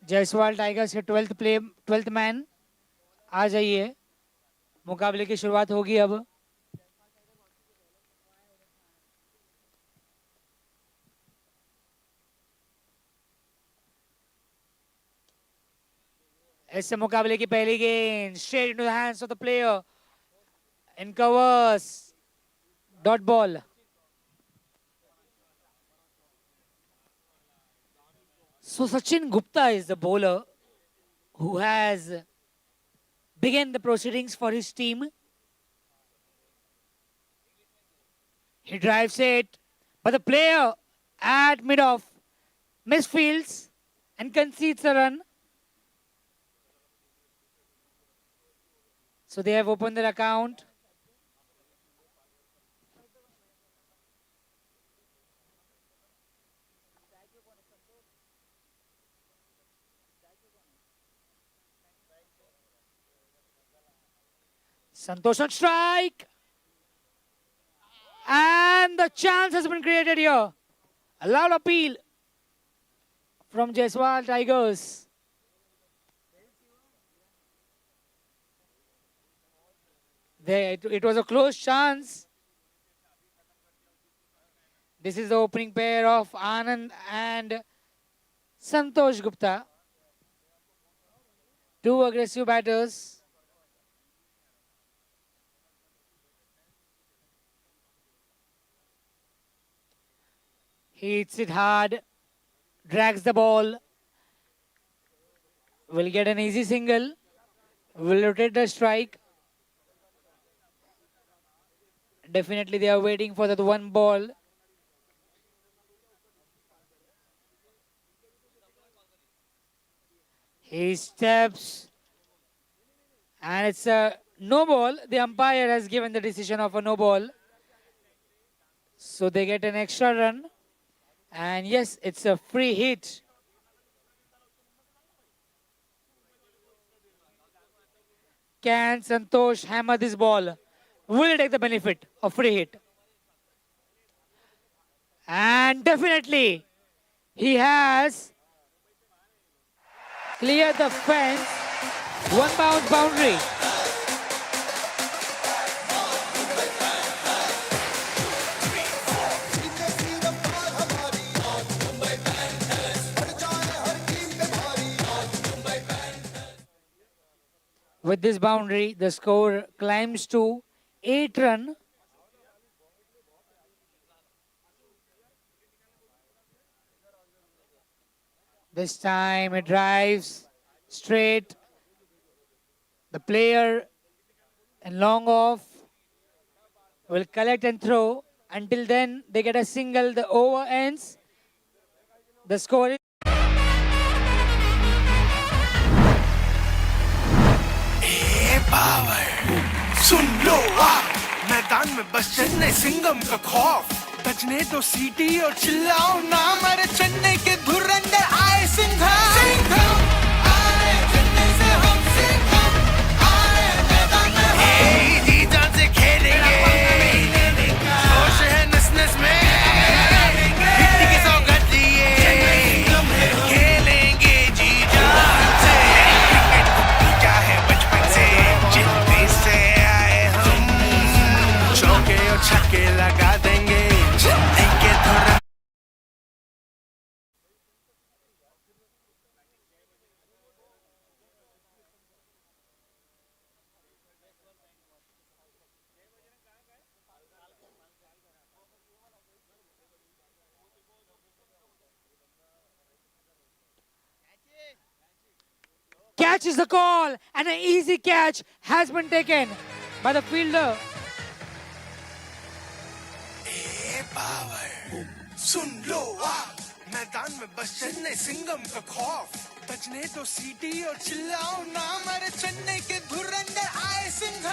Jaiswal tigers के 12th man आ जाइए, मुकाबले की शुरुआत होगी अब। इस मुकाबले की पहली गेंद straight into the hands of the player in covers, dot ball. So Sachin Gupta is the bowler who has begun the proceedings for his team. He drives it, but the player at mid-off misfields and concedes a run. So they have opened their account. Santosh on strike. And the chance has been created here. A loud appeal from Jaiswal Tigers. It was a close chance. This is the opening pair of Anand and Santosh Gupta. Two aggressive batters. He hits it hard, drags the ball, will get an easy single, will rotate the strike. Definitely they are waiting for that one ball. He steps, and it's a no ball. The umpire has given the decision of a no ball. So they get an extra run. And yes, it's a free hit. Can Santosh hammer this ball? Will he take the benefit of free hit? And definitely, he has cleared the fence. 1 boundary. With this boundary, the score climbs to 8 runs. This time it drives straight. The player in long off will collect and throw. Until then, they get a single. The over ends. The score is power सुन लो मैदान में बस चेन्नई सिंघम का खौफ बजने तो सीटी और चिल्लाओ ना हमारे चेन्नई के धुरंधर आए सिंघम आए चेन्नई से हम सिंघम आए मैदान में जी जान से खेलेंगे होश है नस नस में हिट की सौगंध लिए खेलेंगे जी जान से क्रिकेट को पीछा है बचपन से जिद्दी से आए हम चौके और छक्के लगा देंगे चेन्नई के धुरंधर catch is the call, and an easy catch has been taken by the fielder. Power सुन लो मैदान में बस चेन्नई सिंघम का खौफ बजने तो सीटी और चिल्लाओ ना हमारे चेन्नई के धुरंधर आए सिंघम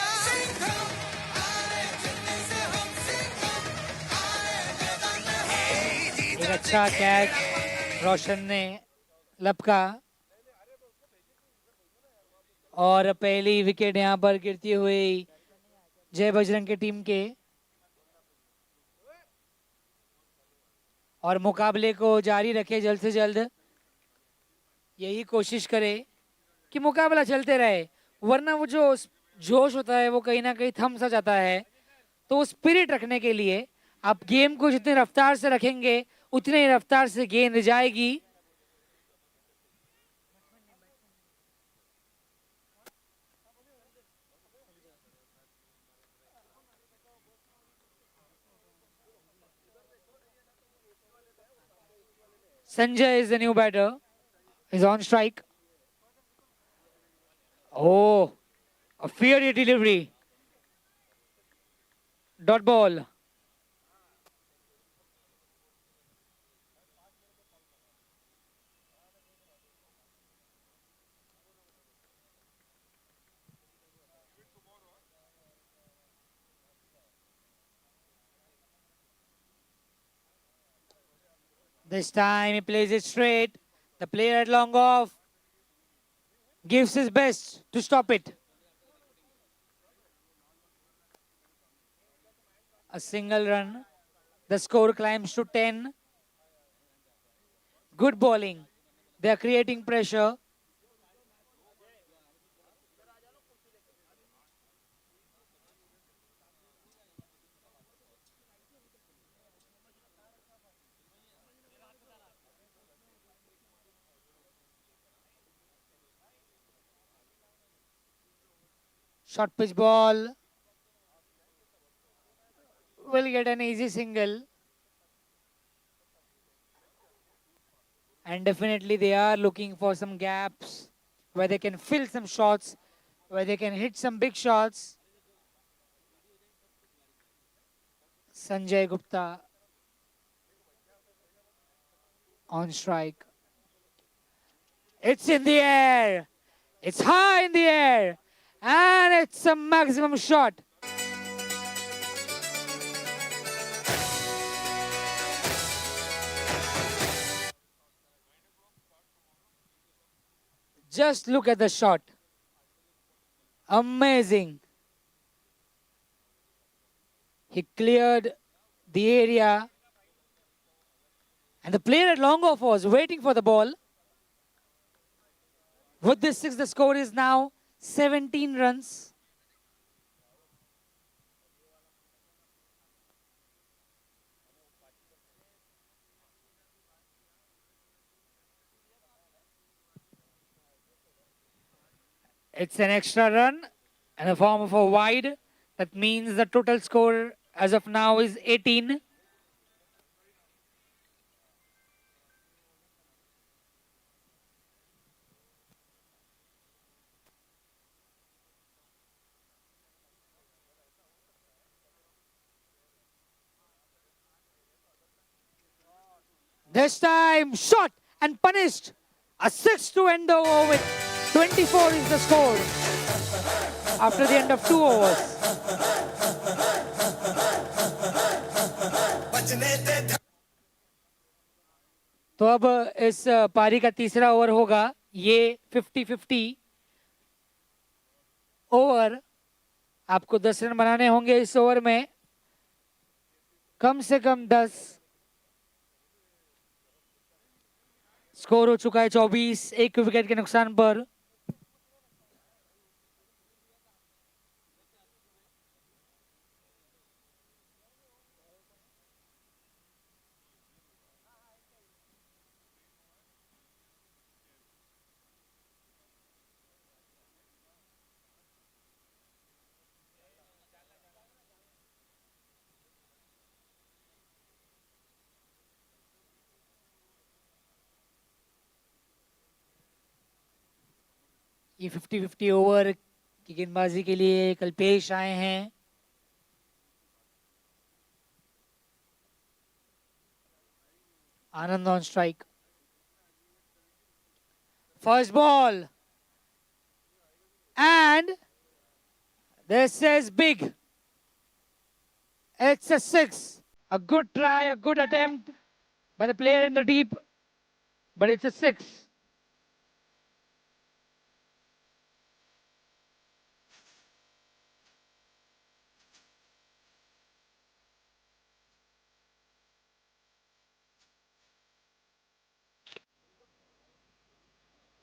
आए चेन्नई से हम सिंघम आए मैदान में एक अच्छा कैच रोशन ने लपका और पहली विकेट यहां पर गिरती हुई जय बजरंग की टीम के, और मुकाबले को जारी रखे जल्द से जल्द। यही कोशिश करे कि मुकाबला चलते रहे, वरना वो जो जोश होता है वो कहीं ना कहीं थम सा जाता है। तो स्पिरिट रखने के लिए आप गेम को जितनी रफ्तार से रखेंगे उतनी ही रफ्तार से गेंद जाएगी। Sanjay is the new batter. He's on strike. Oh, a fiery delivery. Dot ball. This time he plays it straight. The player at long off gives his best to stop it. A single run. The score climbs to 10. Good bowling. They are creating pressure. Short pitch ball will get an easy single. And definitely they are looking for some gaps where they can fill some shots, where they can hit some big shots. Sanjay Gupta on strike. It's in the air. It's high in the air. And it's a maximum shot. Just look at the shot. Amazing. He cleared the area. And the player at long off was waiting for the ball. With this six, the score is now 17 runs. It's an extra run in the form of a wide. That means the total score as of now is 18. This time, shot and punished. A 6 to end the over with 24 is the score after the end of 2 overs. तो अब इस पारी का तीसरा over होगा। ये 50-50 over. आपको 10 run बनाने होंगे इस ओवर में, कम से कम 10। स्कोर हो चुका है 24, एक विकेट के नुकसान पर। ये 50-50 ओवर की गेंदबाजी के लिए कल पेश आए हैं। Anand on strike. First ball. And this is big. It's a 6. A good try, a good attempt by the player in the deep. But it's a 6.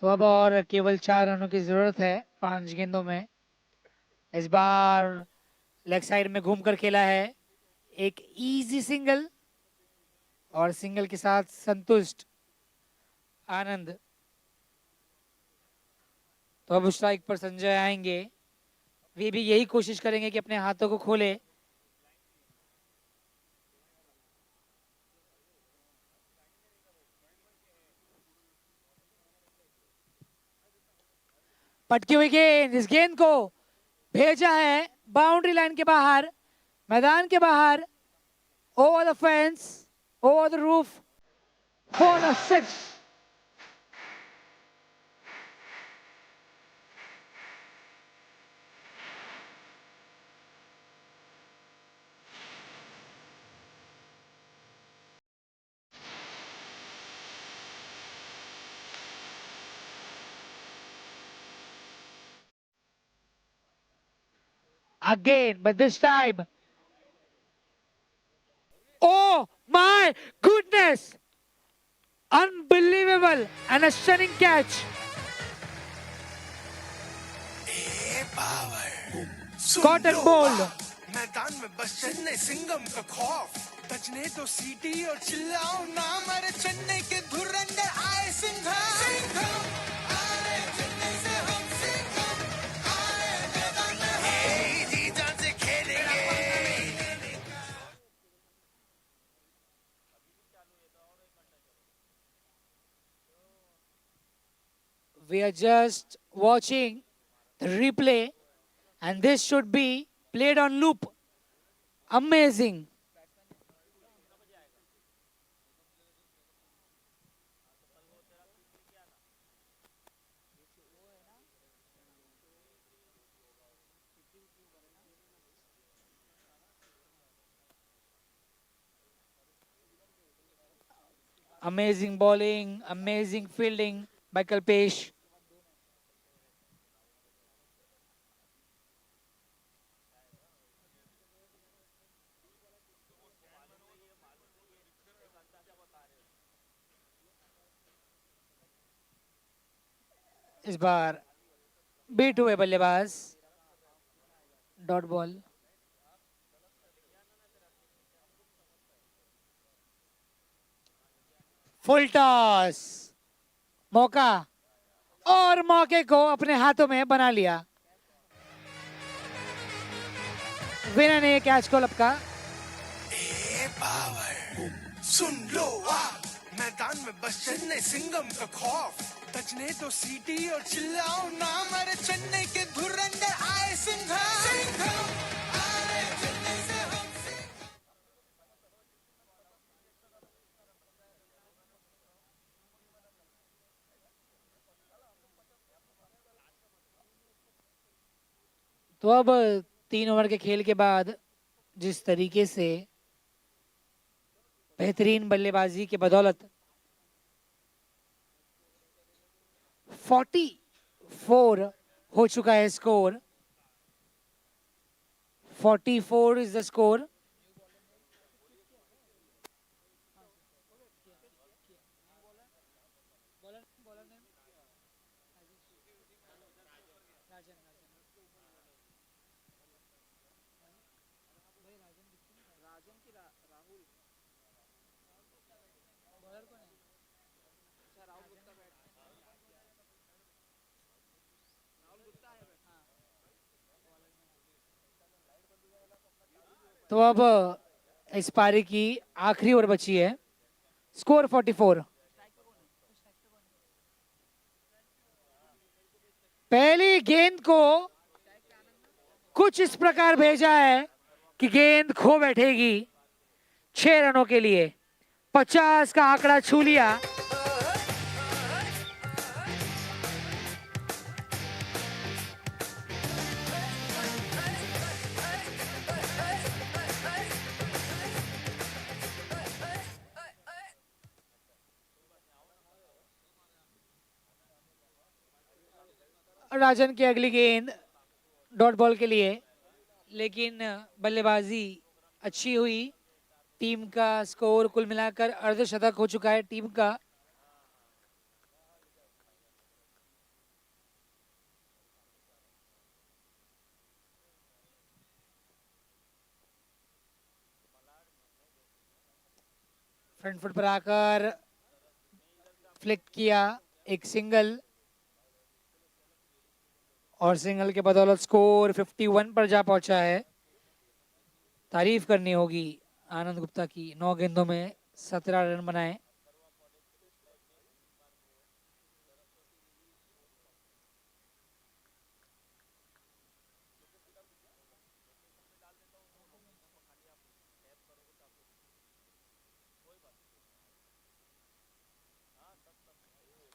तो अब और केवल 4 रनों की जरूरत है 5 गेंदों में। इस बार लेग साइड में घूमकर खेला है, एक इजी सिंगल, और सिंगल के साथ संतुष्ट आनंद। तो अब स्ट्राइक पर संजय आएंगे, वे भी यही कोशिश करेंगे कि अपने हाथों को खोले। पटकी हुई गेंद, इस गेंद को भेजा है बाउंड्री लाइन के बाहर, मैदान के बाहर, over the fence, over the roof, for a 6। Again, but this time, oh my goodness! Unbelievable and a stunning catch. Caught and bowled. मैदान में बस चेन्नई सिंगम का खौफ, बजने तो सीटी और चिल्लाओ ना, मेरे चेन्नई के धुरंधर आए सिंघम। सिंघम आए चेन्नई से, हम सिंघम आए मैदान में, जी जान से खेलेंगे। We are just watching the replay, and this should be played on loop. Amazing. Amazing bowling, amazing fielding by Kalpesh. इस बार बीट हुए बल्लेबाज, डॉट बॉल। फुल टॉस, मौका, और मौके को अपने हाथों में बना लिया। विनर ने कैच को लपका। सुन लो आप, मैदान में बस चेन्नई सिंगम का खौफ, बजने तो सीटी और चिल्लाओ ना, मेरे चेन्नई के धुरंधर आए सिंघम। सिंघम आए चेन्नई से, हम सिंघम। तो अब 3 ओवर के खेल के बाद जिस तरीके से बेहतरीन बल्लेबाजी के बदौलत 44 हो चुका है स्कोर, 44 इज द स्कोर। तो अब इस पारी की आखिरी ओवर बची है, स्कोर 44। पहली गेंद को कुछ इस प्रकार भेजा है कि गेंद खो बैठेगी। 6 रनों के लिए 50 का आंकड़ा छू लिया। राजन की अगली गेंद डॉट बॉल के लिए, लेकिन बल्लेबाजी अच्छी हुई। टीम का स्कोर कुल मिलाकर अर्धशतक हो चुका है टीम का। फ्रंट फुट पर आकर फ्लिक किया एक सिंगल, और सिंगल के बदौलत स्कोर 51 पर जा पहुंचा है। तारीफ करनी होगी आनंद गुप्ता की, 9 गेंदों में 17 रन बनाए।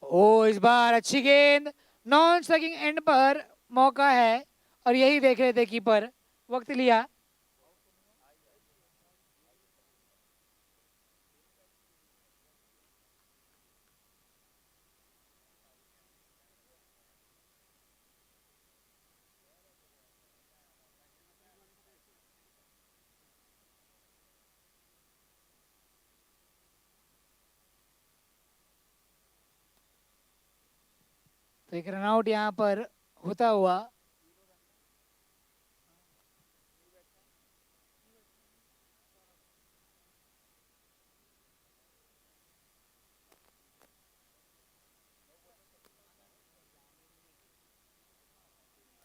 ओ इस बार अच्छी गेंद, नॉन स्ट्राइकिंग एंड पर मौका है और यही देख रहे थे कीपर, वक्त लिया। तो एक रनआउट यहां पर होता हुआ।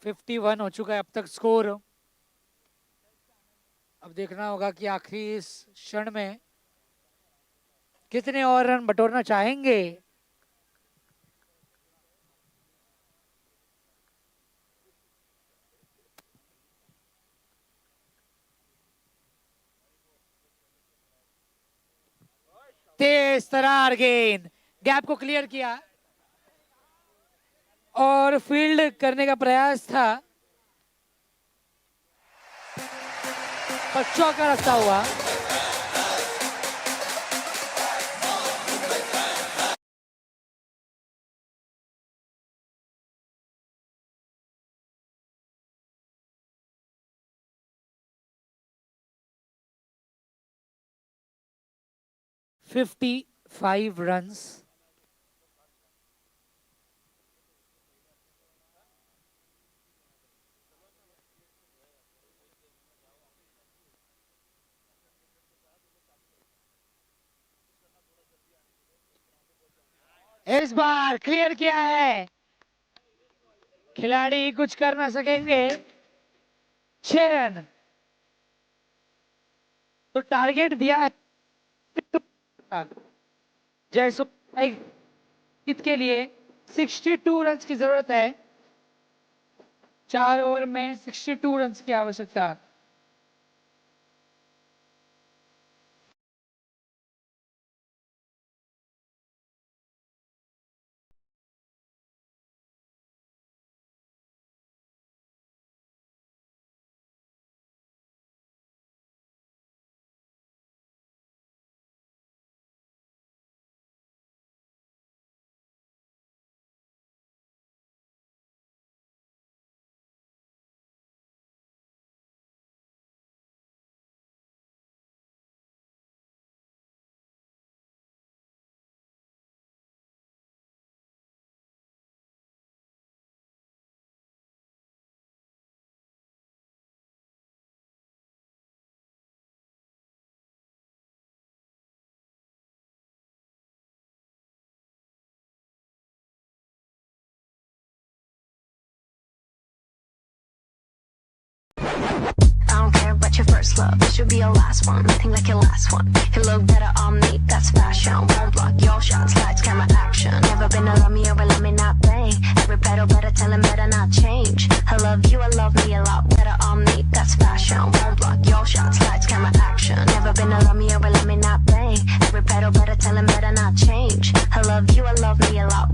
फिफ्टी 51 हो चुका है अब तक स्कोर। अब देखना होगा कि आखिरी इस क्षण में कितने और रन बटोरना चाहेंगे। तेज तरार गेंद, गैप को क्लियर किया और फील्ड करने का प्रयास था, पर चौका रखता हुआ। Fifty 5 runs. इस बार क्लियर किया है, खिलाड़ी कुछ कर ना सकेंगे। 6 रन तो टारगेट दिया है जयसुख के लिए। 62 रन की जरूरत है, 4 ओवर में 62 रन की आवश्यकता। Your first love, it should be your last one. Nothing like your last one. You look better on me, that's fashion. Won't block your shots, lights, camera, action. Never been a love me or let me not play. Every pedal better, tell him better not change. I love you, I love me a lot better on me, that's fashion. Won't block your shots, lights, camera, action. Never been a love me or let me not play. Every pedal better, tell him better not change. I love you, I love me a lot.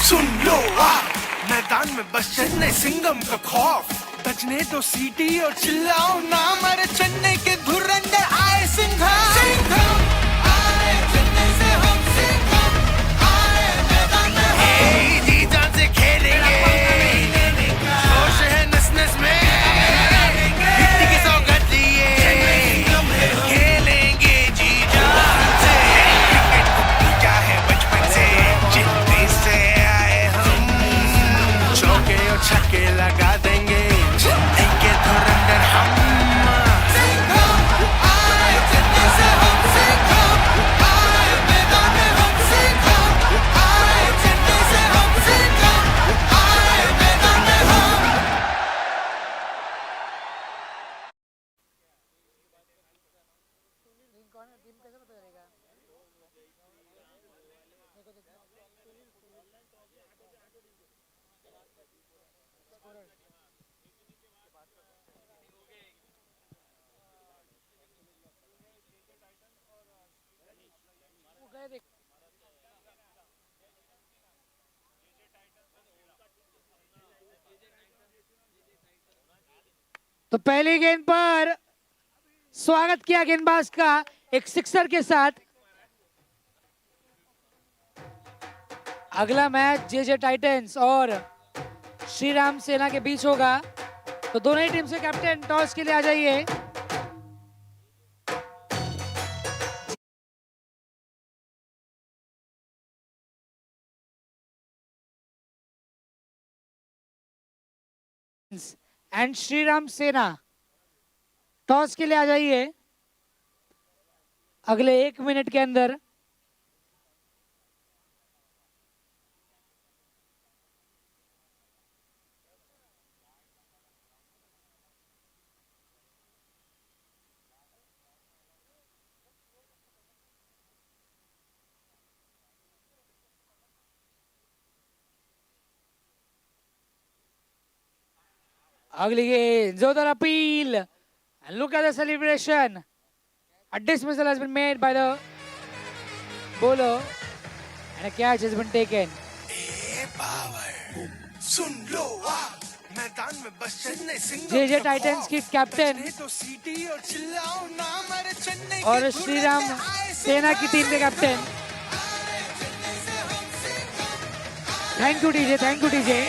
सुन लो मैदान में बस चेन्नई सिंगम का खौफ बजने दो सीटी और चिल्लाओ ना मेरे चेन्नई के धुरंधर आए सिंघम सिंघम आए चेन्नई से हम सिंघम आए मैदान में हम जी जान से खेलेंगे जोश है नस नस में मिट्टी की सौगंध लिए खेलेंगे जी जान से क्रिकेट को पूजा है बचपन से चिट्ठी से आए हम चौके और छक्के लगा देंगे चेन्नई के धुरंधर हम सिंघम आए चेन्नई से हम सिंघम आए मैदान में हम सिंघम आए चेन्नई से हम सिंघम आए मैदान में हम तो पहली गेंद पर स्वागत किया गेंदबाज का एक सिक्सर के साथ। अगला मैच जेजे टाइटंस और श्री राम सेना के बीच होगा। तो दोनों ही टीम से कैप्टन टॉस के लिए आ जाइए। एंड श्री राम सेना टॉस के लिए आ जाइए अगले 1 मिनट के अंदर। अगली गेंद जोरदार appeal and look at the celebration. A dismissal has been made by the bowler and a catch has been taken. सुन लो मैदान में बस चेन्नई सिंघम जेजे टाइटंस की कैप्टन तो सीटी और चिल्लाओ ना मेरे चेन्नई और श्री राम सेना की टीम के captain. Thank you DJ, thank you DJ.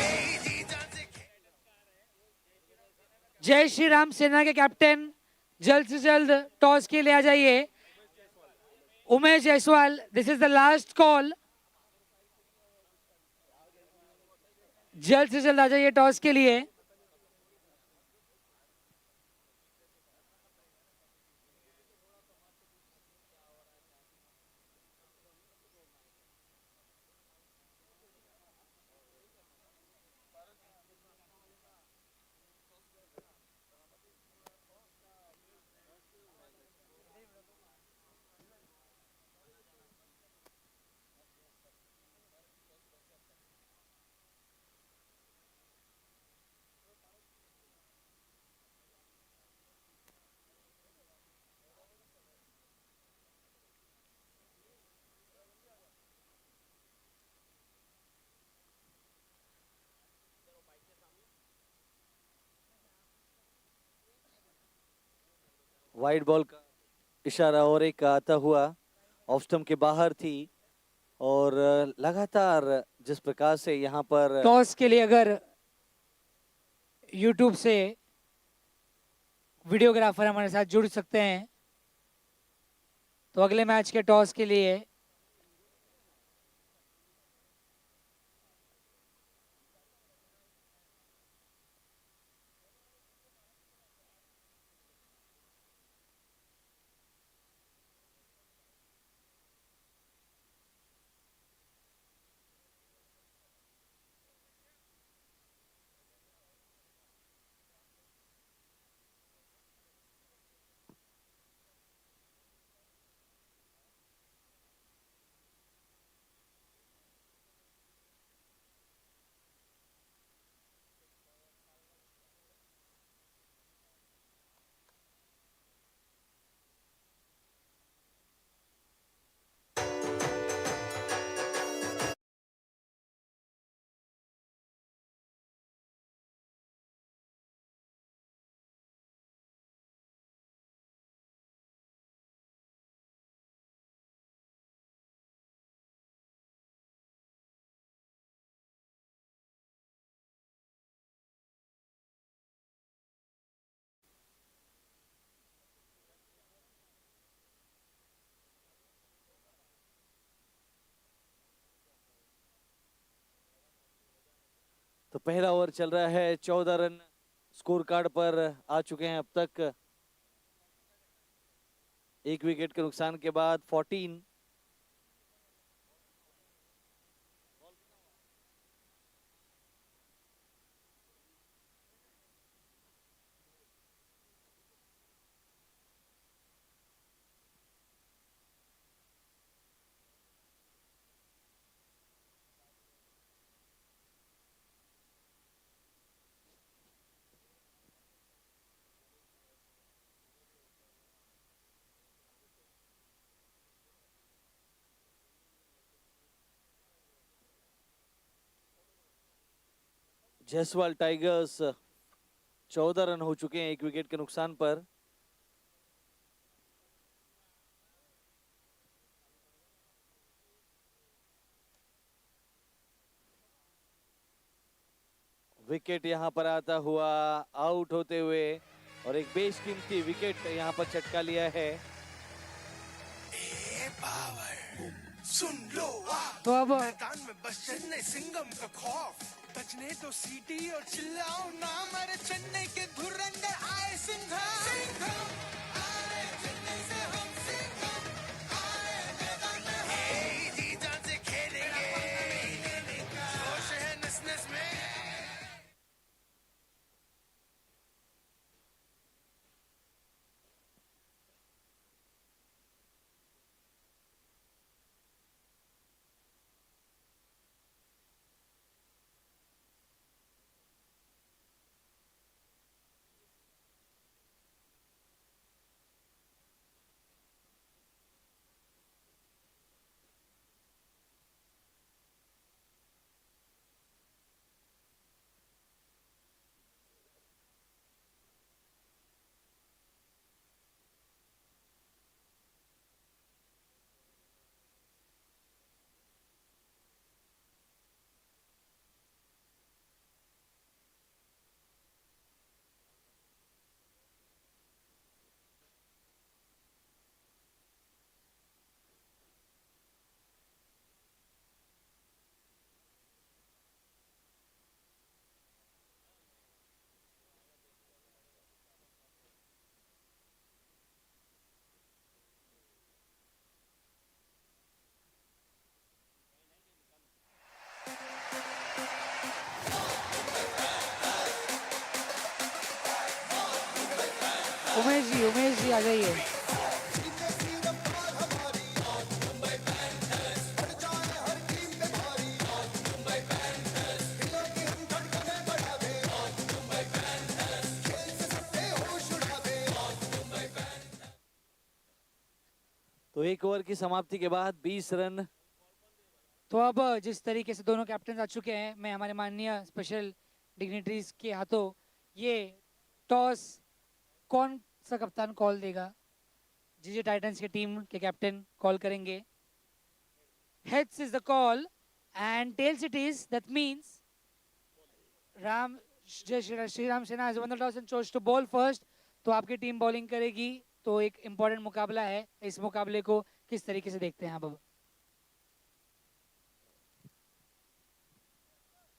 जय श्री राम सेना के कैप्टन जल्द से जल्द टॉस के लिए आ जाइए। Umesh Jaiswal, this is the last call. जल्द से जल्द आ जाइए टॉस के लिए। वाइड बॉल का इशारा और एक आता हुआ ऑफ स्टंप के बाहर थी। और लगातार जिस प्रकार से यहाँ पर टॉस के लिए अगर YouTube से वीडियोग्राफर हमारे साथ जुड़ सकते हैं तो अगले मैच के टॉस के लिए तो पहला ओवर चल रहा है, 14 रन स्कोर कार्ड पर आ चुके हैं अब तक। एक विकेट के नुकसान के बाद 14। जयसवाल टाइगर्स 14 रन हो चुके हैं एक विकेट के नुकसान पर। विकेट यहां पर आता हुआ आउट होते हुए और एक बेशकीमती विकेट यहां पर चटका लिया है। ए पावर सुन लो तो अब मैदान में बस चेन्नई सिंघम का खौफ, बजने तो सीटी और चिल्लाओ ना, मेरे चेन्नई के धुरंधर आए सिंघम। सिंघम आए चेन्नई से हम, सिंघम आए मैदान में हम, जी जान से खेलेंगे, जोश है नस नस में। उमेश जी आ जाइए। तो एक ओवर की समाप्ति के बाद 20 रन। तो अब जिस तरीके से दोनों कैप्टन आ चुके हैं, मैं हमारे माननीय स्पेशल डिग्निटरीज के हाथों ये टॉस कौन सा कप्तान कॉल देगा, जीजे टाइटंस की टीम के कैप्टन कॉल करेंगे। Heads is the call and tails it is, that means Ram Jai Shri Ram Sena has won the toss and chose to bowl first. तो आपकी टीम बॉलिंग करेगी। तो एक इंपॉर्टेंट मुकाबला है, इस मुकाबले को किस तरीके से देखते हैं आप अब?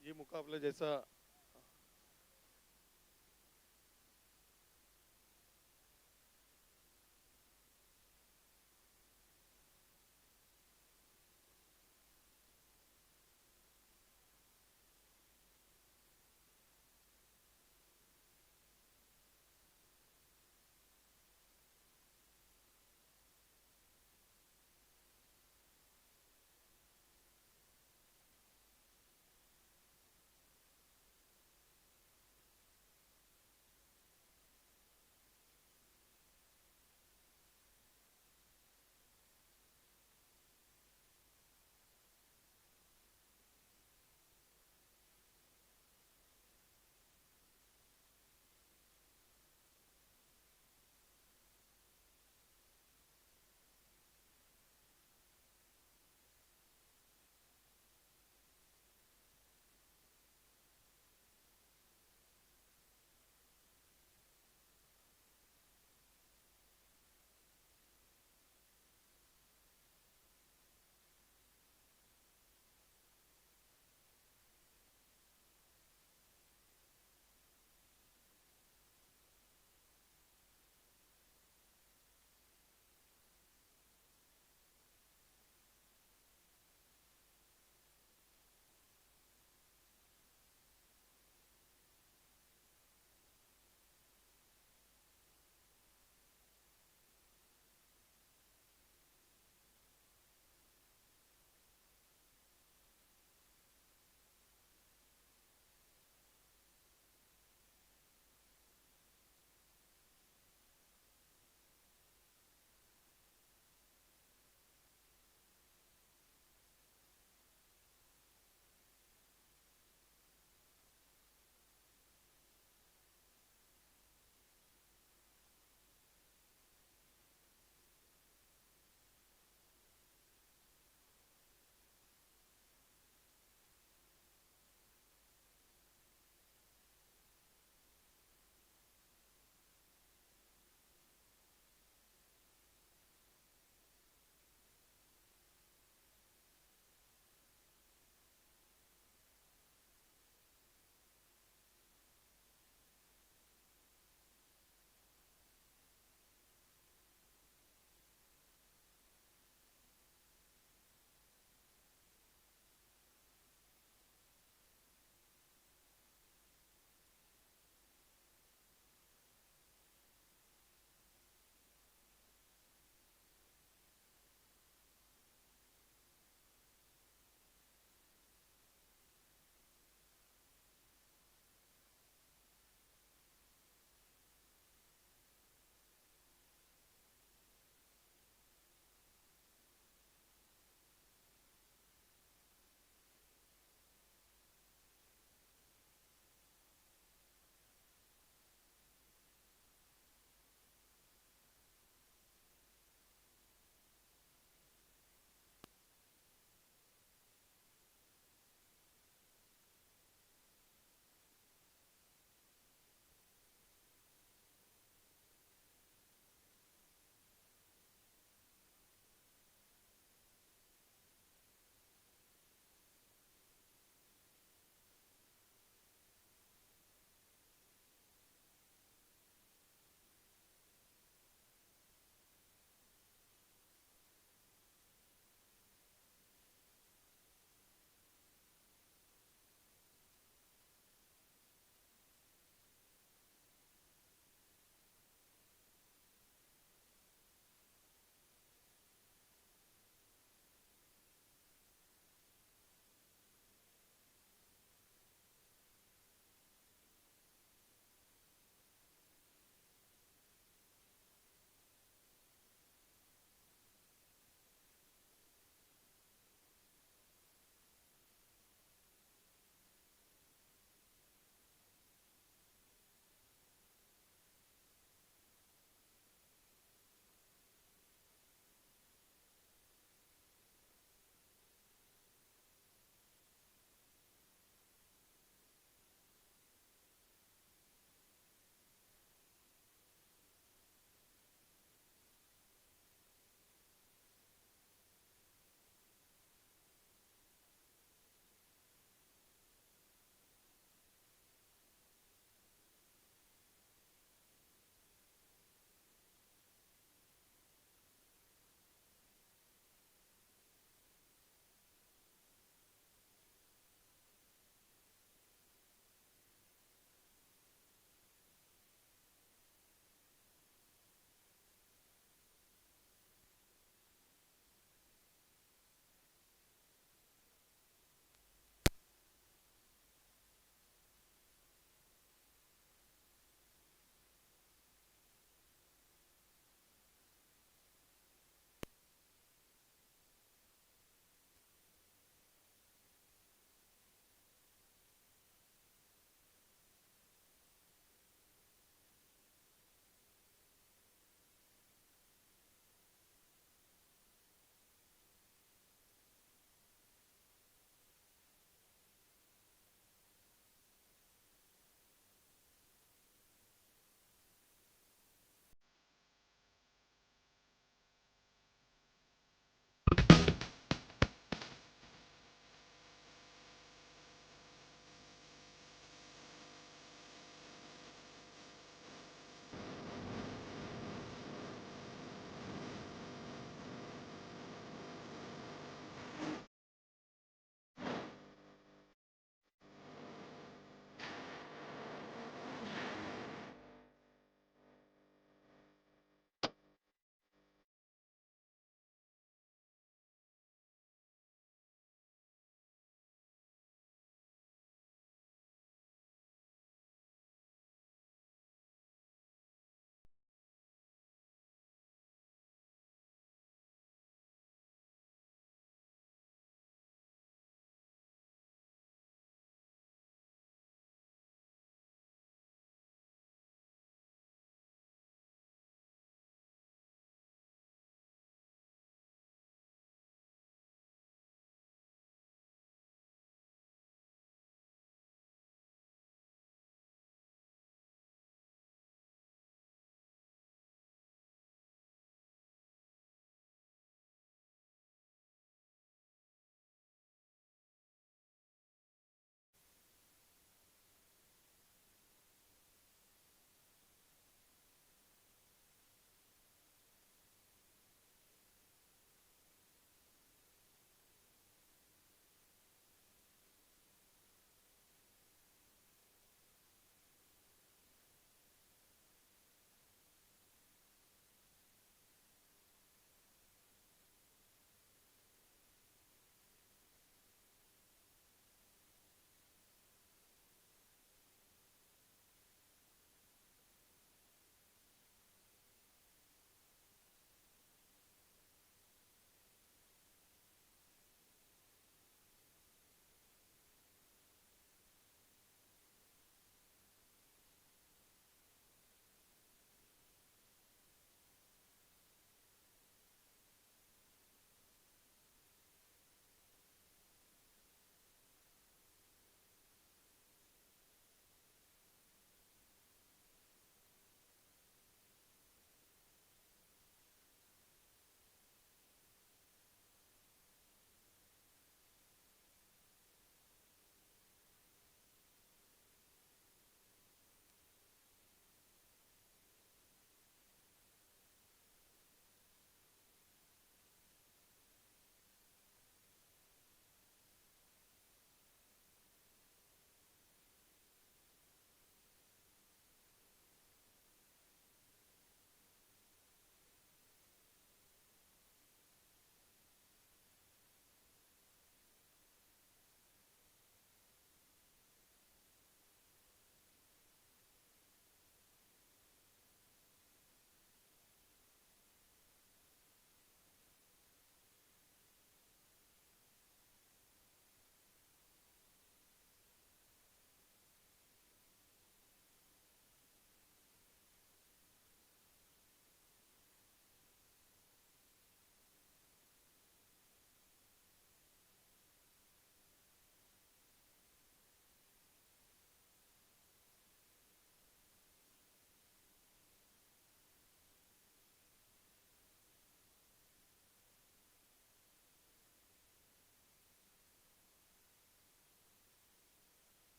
ये मुकाबला जैसा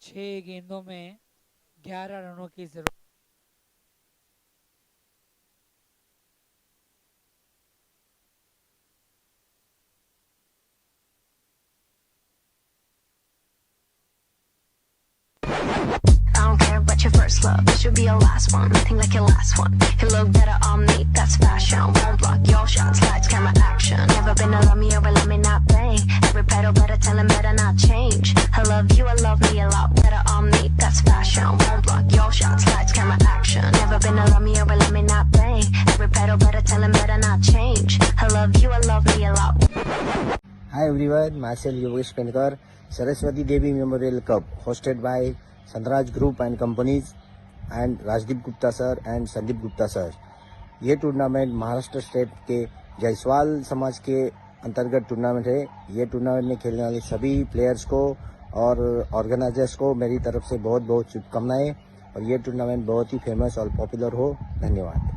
6 गेंदों में 11 रनों की जरूरत। I don't care about your first love, it should be your last one. Nothing like your last one. You look better on me, that's fashion. Won't block your shots, lights, camera, action. Never been a Romeo, but let me not play. Every pedal better, tell him better not change. I love you, I love me a lot better on me, that's fashion. Won't block your shots, lights, camera, action. Never been a Romeo, but let me not play. Every pedal better, tell him better not change. I love you, I love me a lot. Hi everyone, myself Yogesh Penkar, Saraswati Devi Memorial Cup, hosted by Sandraj Group and Companies and Rajdeep Gupta sir and Sandeep Gupta sir. ये tournament Maharashtra state के जायसवाल समाज के अंतर्गत tournament है। ये tournament में खेलने वाले सभी प्लेयर्स को और ऑर्गेनाइजर्स को मेरी तरफ से बहुत बहुत शुभकामनाएं और ये टूर्नामेंट बहुत ही फेमस और पॉपुलर हो। धन्यवाद।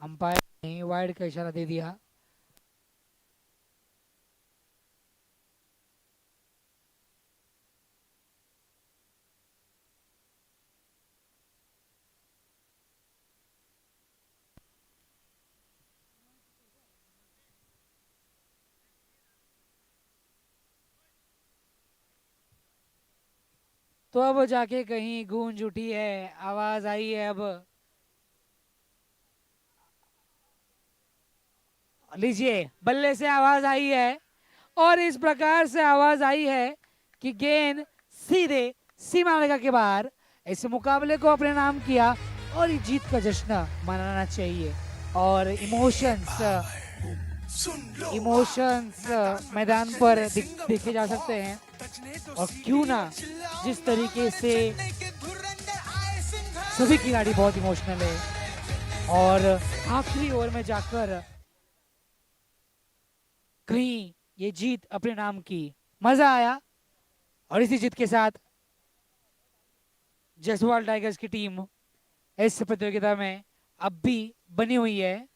अंपायर ने वाइड का इशारा दे दिया। तो अब जाके कहीं गूंज उठी है, आवाज आई है। अब लीजिए, बल्ले से आवाज आई है और इस प्रकार से आवाज आई है कि गेंद सीधे सीमा रेखा के बाहर। इस मुकाबले को अपने नाम किया और ये जीत का जश्न मनाना चाहिए। और इमोशंस मैदान पर देखे जा सकते हैं। और क्यों ना, जिस तरीके से सभी खिलाड़ी बहुत इमोशनल है। और आखिरी ओवर में जाकर कहीं ये जीत अपने नाम की। मजा आया। और इसी जीत के साथ जसवाल टाइगर्स की टीम इस प्रतियोगिता में अब भी बनी हुई है।